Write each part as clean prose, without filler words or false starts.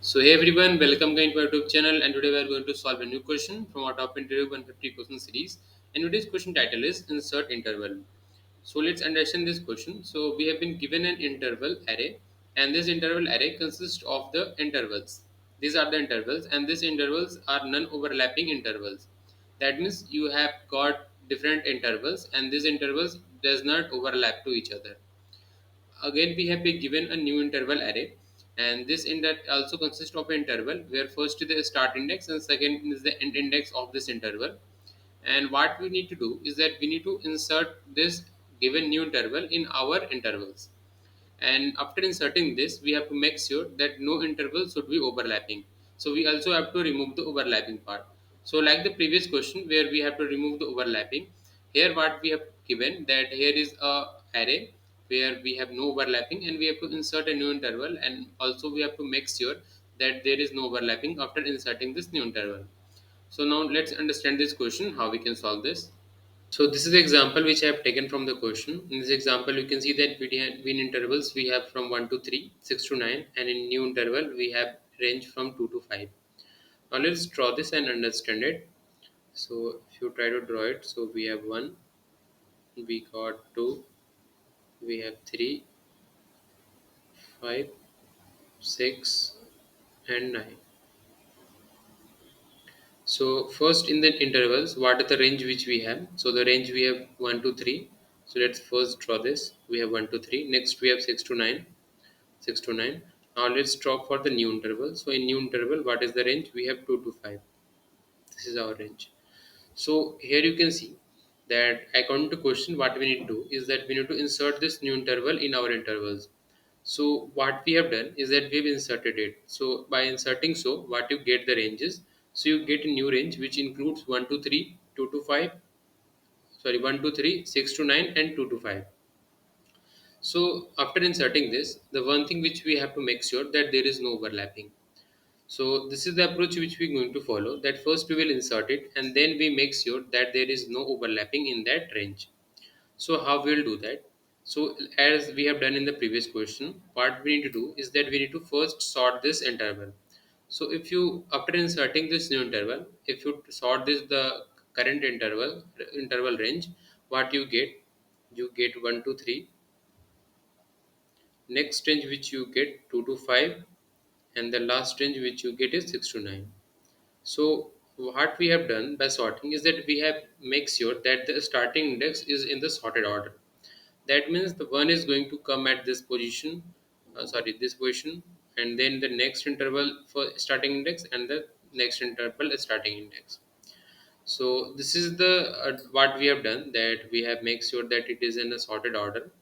So hey everyone, welcome again to our YouTube channel, and today we are going to solve a new question from our top interview 150 question series. And today's question title is insert interval. So let's understand this question. So we have been given an interval array, and this interval array consists of the intervals. These are the intervals, and these intervals are non-overlapping intervals. That means you have got different intervals, and these intervals does not overlap to each other. Again, we have been given a new interval array, and this also consists of an interval where first is the start index and second is the end index of this interval. And what we need to do is that we need to insert this given new interval in our intervals. And after inserting this, we have to make sure that no interval should be overlapping. So we also have to remove the overlapping part. So like the previous question where we have to remove the overlapping, here what we have given that here is a array where we have no overlapping, and we have to insert a new interval, and also we have to make sure that there is no overlapping after inserting this new interval. So now let's understand this question, how we can solve this. So this is the example which I have taken from the question. In this example, you can see that between intervals we have from 1 to 3, 6 to 9, and in new interval we have range from 2 to 5. Now let's draw this and understand it. So if you try to draw it, so we have 1, we got 2, we have 3, 5, 6, and 9. So first in the intervals, what are the range which we have? So the range we have 1 to 3. So let's first draw this. We have 1 to 3. Next we have 6 to 9. 6 to 9. Now let's drop for the new interval. So in new interval, what is the range? We have 2 to 5. This is our range. So here you can see that according to question, what we need to do is that we need to insert this new interval in our intervals. So what we have done is that we have inserted it. So by inserting, so what you get the ranges. So you get a new range which includes 1 to 3, 2 to 5, sorry, 1 to 3, 6 to 9, and 2 to 5. So after inserting this, the one thing which we have to make sure that there is no overlapping. So this is the approach which we're going to follow. That first we will insert it, and then we make sure that there is no overlapping in that range. So how we'll do that? So as we have done in the previous question, what we need to do is that we need to first sort this interval. So if you after inserting this new interval, if you sort this the current interval range, what you get 1 to 3. Next range which you get 2 to 5, and the last range which you get is 6 to 9. So what we have done by sorting is that we have make sure that the starting index is in the sorted order. That means the one is going to come at this position, this position, and then the next interval for starting index, and the next interval is starting index. So this is the what we have done, that we have make sure that it is in a sorted order.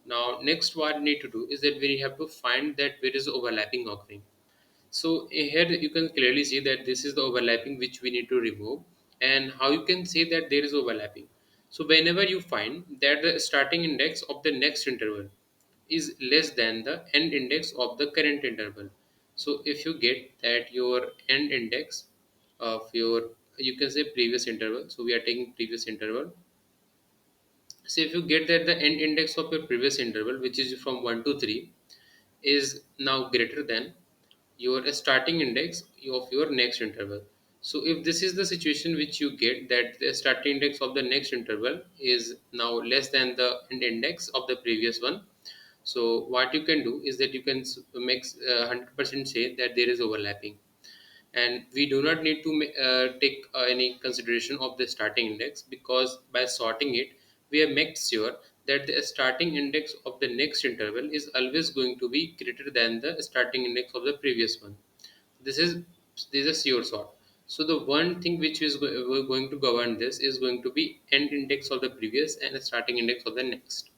Now next what we need to do is that we have to find that where is overlapping occurring. So here you can clearly see that this is the overlapping which we need to remove. And how you can say that there is overlapping? So whenever you find that the starting index of the next interval is less than the end index of the current interval. So if you get that your end index of your, you can say previous interval, so we are taking previous interval. So if you get that the end index of your previous interval, which is from 1 to 3, is now greater than your starting index of your next interval. So if this is the situation which you get, that the starting index of the next interval is now less than the end index of the previous one, so what you can do is that you can make 100% say that there is overlapping, and we do not need to take any consideration of the starting index, because by sorting it we have made sure that the starting index of the next interval is always going to be greater than the starting index of the previous one. This is this is a sure sort. So the one thing which is we're going to govern this is going to be end index of the previous and the starting index of the next.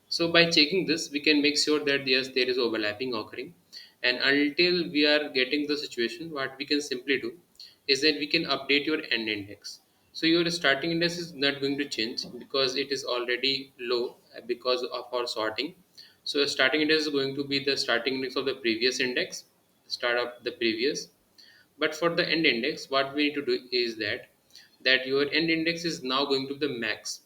So by checking this, we can make sure that yes, there is overlapping occurring. And until we are getting the situation, what we can simply do is that we can update your end index. So your starting index is not going to change because it is already low because of our sorting. So starting index is going to be the starting index of the previous index, start of the previous. But for the end index, what we need to do is that your end index is now going to be the max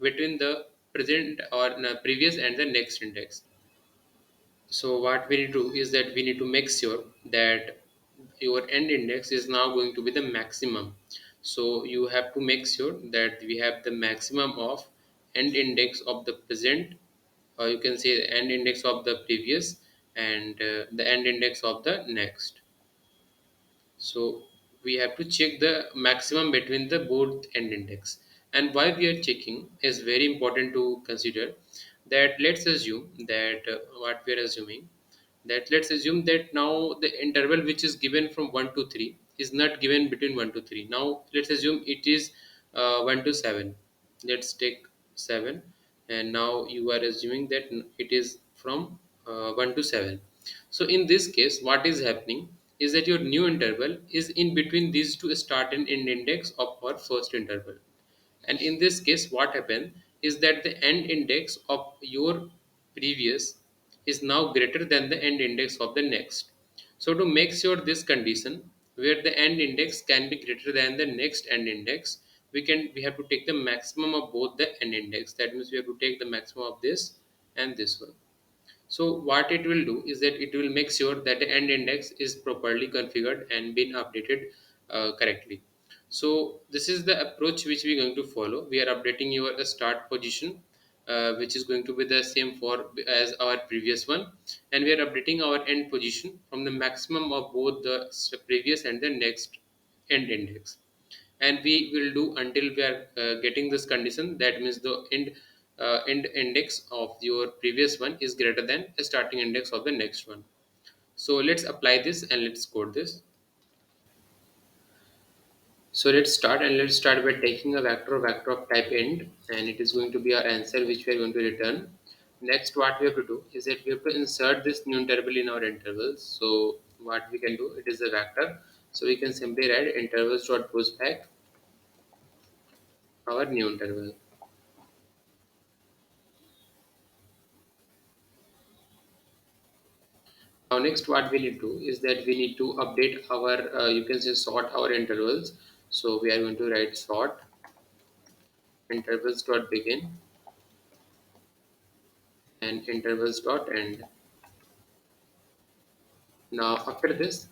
between the present or previous and the next index. So what we need to do is that we need to make sure that your end index is now going to be the maximum. So you have to make sure that we have the maximum of end index of the present, or you can say end index of the previous, and the end index of the next. So we have to check the maximum between the both end index. And why we are checking is very important to consider. That let's assume that what we are assuming, that let's assume that now the interval which is given from 1 to 3 is not given between 1 to 3. Now let's assume it is 1 to 7. Let's take 7, and now you are assuming that it is from 1 to 7. So in this case, what is happening is that your new interval is in between these two start and end index of our first interval. And in this case, what happened is that the end index of your previous is now greater than the end index of the next. So to make sure this condition where the end index can be greater than the next end index, we have to take the maximum of both the end index. That means we have to take the maximum of this and this one. So what it will do is that it will make sure that the end index is properly configured and been updated correctly. So this is the approach which we are going to follow. We are updating your start position, which is going to be the same for as our previous one, and we are updating our end position from the maximum of both the previous and the next end index. And we will do until we are getting this condition. That means the end index of your previous one is greater than a starting index of the next one. So let's apply this and let's code this. So let's start by taking a vector of type end, and it is going to be our answer which we are going to return. Next, what we have to do is that we have to insert this new interval in our intervals. So what we can do, it is a vector, so we can simply write intervals dot push back our new interval. Now next what we need to do is that we need to update our, you can say sort our intervals. So we are going to write sort intervals dot begin and intervals dot end. Now after this,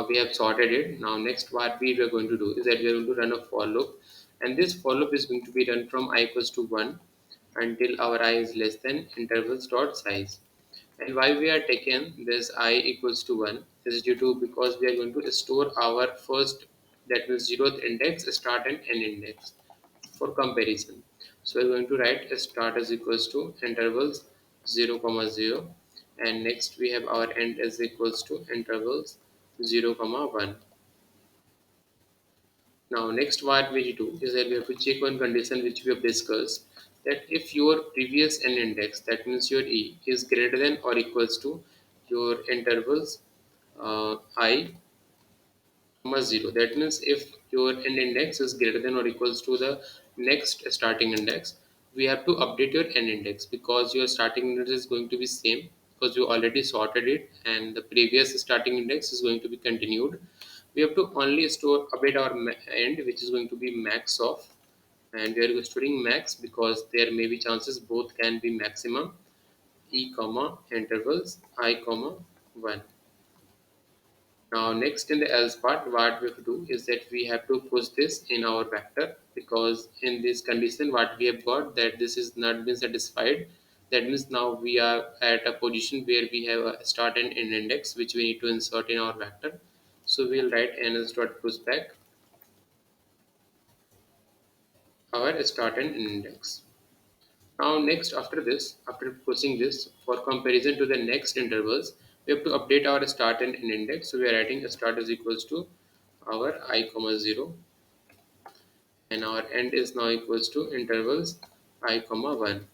we have sorted it. Now next what we are going to do is that we are going to run a for loop, and this for loop is going to be run from I equals to 1 until our I is less than intervals dot size. And why we are taking this I equals to 1 is due to because we are going to store our first, that means zeroth index, start and end index for comparison. So we are going to write a start is equals to intervals 0 comma 0, and next we have our end is equals to intervals 0 comma 1. Now next what we do is that we have to check one condition which we have discussed, that if your previous n index, that means your e, is greater than or equals to your intervals I comma 0. That means if your n index is greater than or equals to the next starting index, we have to update your n index because your starting index is going to be same because you already sorted it and the previous starting index is going to be continued. We have to only store update our end, which is going to be max of, and we are storing max because there may be chances both can be maximum, e comma intervals I comma 1. Now next in the else part, what we have to do is that we have to push this in our vector, because in this condition what we have got that this is not been satisfied. That means now we are at a position where we have a start and end index which we need to insert in our vector. So we'll write ns dot pushback our start and end index. Now next after this, after pushing this for comparison to the next intervals, we have to update our start and end index. So we are writing a start is equals to our I comma 0, and our end is now equals to intervals I comma 1.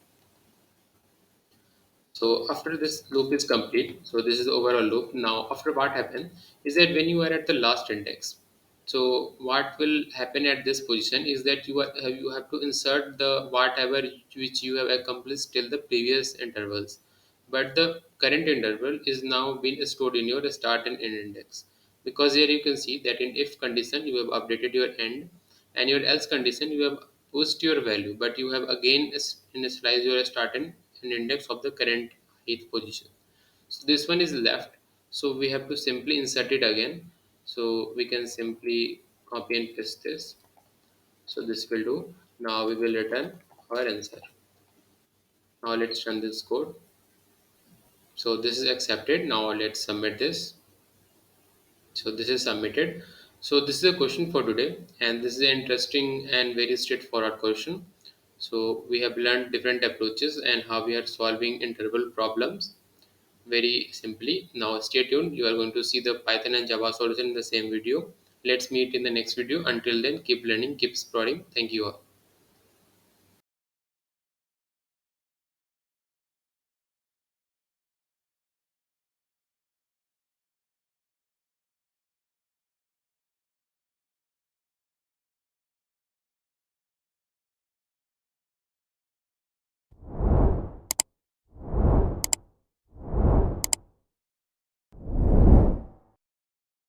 So after this loop is complete, so this is the overall loop. Now after what happens is that when you are at the last index, so what will happen at this position is that you have to insert the whatever which you have accomplished till the previous intervals, but the current interval is now being stored in your start and end index, because here you can see that in if condition you have updated your end, and your else condition you have pushed your value, but you have again initialized your start and index of the current ith position. So this one is left. So we have to simply insert it again. So we can simply copy and paste this. So this will do. Now we will return our answer. Now let's run this code. So this is accepted. Now let's submit this. So this is submitted. So this is a question for today, and this is an interesting and very straightforward question. So we have learned different approaches and how we are solving interval problems very simply. Now stay tuned. You are going to see the Python and Java solution in the same video. Let's meet in the next video. Until then, keep learning, keep exploring. Thank you all.